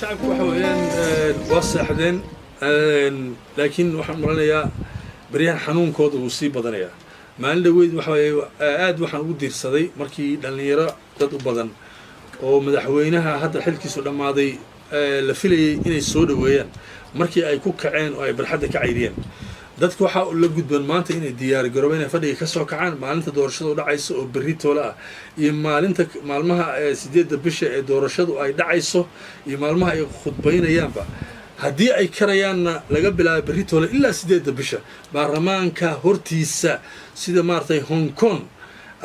shacabku waxa weeyaan waa seexdeen laakiin waxaan maranayaa baryahan xanuunkooda uu sii badanayaa maalin dhaweyd waxa weeye aad waxaan ugu diirsaday markii dhalinyaro dad u badan oo madaxweynaha hadda xilkiisu dhammaaday la filayay inay soo dhaweeyaan markii ay ku kaceen oo ay barxadda ka caydiyeen dadku waxaa la gudban maanta inay diyaar garoobeen inay fadhiga ka soo kacaan maalinta doorashadu u dhacayso oo berri toole ah iyo maalmaha 8 bisha ee doorashadu ay dhacayso iyo maalmaha ay khudbaynayaanba haddii ay karayaanna laga bilaabo berri toole ilaa 8 bisha baarlamaanka hortiisa sida maartay Hong Kong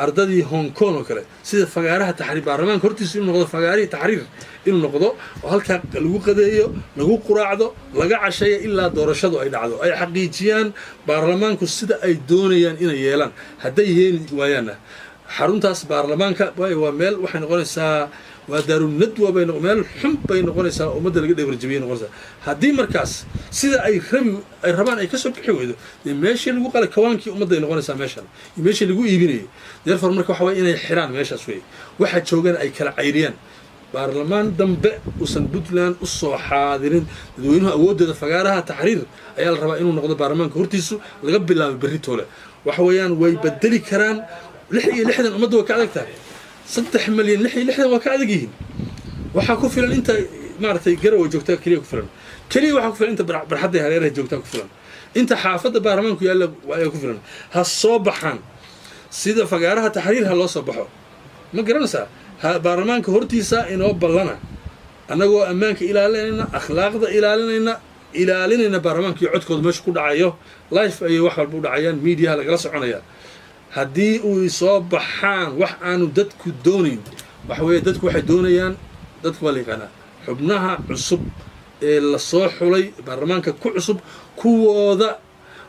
ardadii Hong Kong oo kale sida fagaaraha taxriir baarlamaanka hortiisa inuu noqdo fagaarihii taxriir inuu noqdo oo halka lagu qadeeyo lagu quraacdo laga cashayo ilaa doorashadu ay dhacdo ay xaqiijiyaan baarlamaanku sida ay doonayaan inay yeelaan hadday yeeli waayaanna xaruntaas baarlamaanka waa meel waxay noqonaysaa waa daarun nadwa bay meel xun bay noqonaysaa ummadda laga dhabarjabiyay noqonaysaa haddii markaas sida ay rabaan ay ka soo bixi weydo meeshii lagu qalay kawaankii ummadda ay noqonaysaa meeshan meeshii lagu iibinayay therefore marka waxa way inay xiraan meeshaas way waxa joogan ay kala cayriyaan baarlamaan dambe usan Puntland u soo xaadirin dadweynuhu awoodooda fagaaraha taxriir ayaa la rabaa inuu noqdo baarlamaanka hortiisu laga bilaabo berri toole waxa weeyaan way bedeli karaan 66 ummadda waa ka adagtahay 3 milyan 66 waa ka adag yihiin waxa ku filan inta maartay garow joogta kaliya ku filan waxa ku filan inta barxadda hareeraha joogta ku filan inta xaafadda baarlamaanku yaalla waa ku filan ha soo baxaan sida fagaaraha taxriir ha loo soo baxo ma garanaysaa baarlamaanka hortiisa inoo ballana annagoo ammaanka ilaalinayna akhlaaqda ilaalinayna baarlamaanka iyo codkooda meesha ku dhacayo live ayay wax walba u dhacayaan media lagala soconaya haddii uu soo baxaan wax aanu dadku doonayn waxa weeye dadku waxay doonayaan dadku waa la yaqaanaa xubnaha cusub ee la soo xulay baarlamaanka ku cusub kuwooda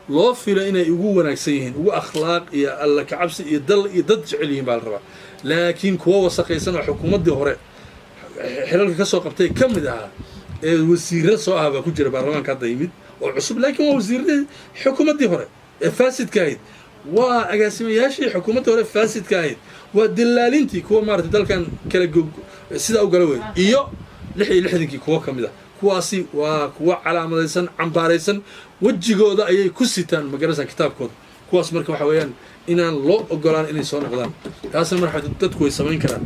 loo filo inay ugu wanaagsan yihiin ugu akhlaaq iyo alla ka cabsi iyo dal iyo dad jecel yihiin baa la rabaa laakiin kuwa wasaqaysan oo xukuumaddii hore xilalka ka soo qabtay ka mid ahaa ee wasiirro soo ah baa ku jira baarlamaanka hadda yimid oo cusub laakiin waa wasiirradii xukuumaddii hore ee faasidka ahayd waa agaasimayaashii xukuumaddii hore faasidka ahayd waa dilaalintii kuwa maaragtay dalkan kala sidaa u gala weyn iyo 66 kuwa ka mid ah kuwaasi waa kuwa calaamadaysan cambaaraysan wajigooda ayay ku sitaan magarasa kitaabkooda kuwaas marka waxa weeyaan inaan loo ogolaan inay soo noqdaan taasna marka dadku way samayn karaan